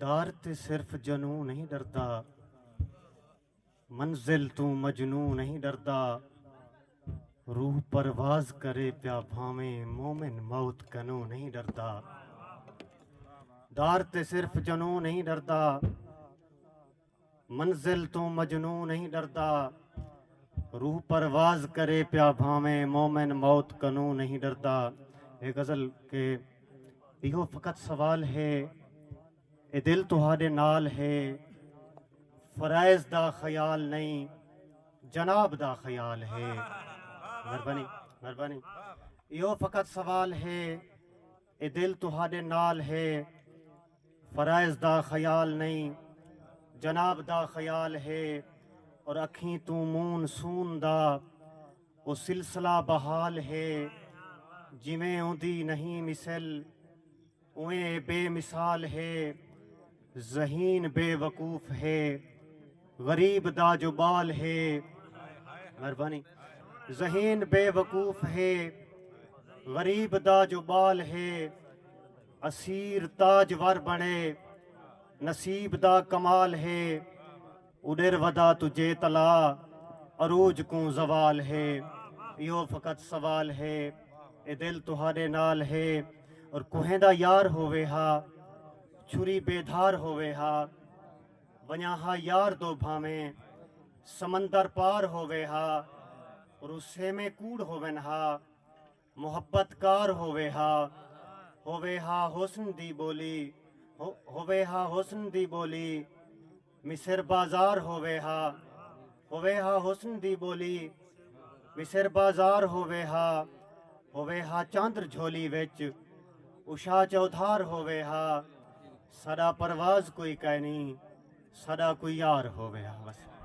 دار تے صرف جنوں نہیں ڈردا، منزل تو مجنوں نہیں ڈردا، روح پرواز کرے پیا بھاویں مومن موت کنوں نہیں ڈردا۔ دار تے صرف جنوں نہیں ڈردا، منزل تو مجنوں نہیں ڈردا، روح پرواز کرے پیا بھاویں مومن موت کنوں نہیں ڈردا۔ ایک غزل کے ایہو فقط سوال ہے، اے دل تہاڈے نال ہے، فرائض دا خیال نہیں جناب دا خیال ہے۔ مہربانی ایہو فقط سوال ہے، اے دل تہاڈے نال ہے، فرائض دا خیال نہیں جناب دا خیال ہے۔ اور اکھیں تو مون سون دا او سلسلہ بحال ہے، جویں اوندی نہیں مثل اویں بے مثال ہے۔ ذہین بے وقوف ہے، غریب دا جو بال ہے۔ مہربانی ذہین بے وقوف ہے، غریب دا جو بال ہے۔ اسیر تاجور بنے، نصیب دا کمال ہے۔ اڈر ودا تجھے تلا، عروج کو زوال ہے۔ یہ فقط سوال ہے، اے دل تہاڈے نال ہے۔ اور کوہیں دا یار ہووے ہا، چھری بے دھار ہووے ہا، ونیا ہا یار دو بھاویں سمندر پار ہووے ہا۔ اور اسے میں کوڑ ہووین ہا، محبت کار ہووے ہا حسن دی بولی، ہووے ہا حسن دی بولی، مصر بازار ہووے ہا حسن دی بولی، مصر بازار ہووے ہا چاندر جھولی وچ، اشا چودھار ہووے ہا۔ سدا پرواز کوئی کہہ نہیں، سدا کوئی یار ہووے ہا بس۔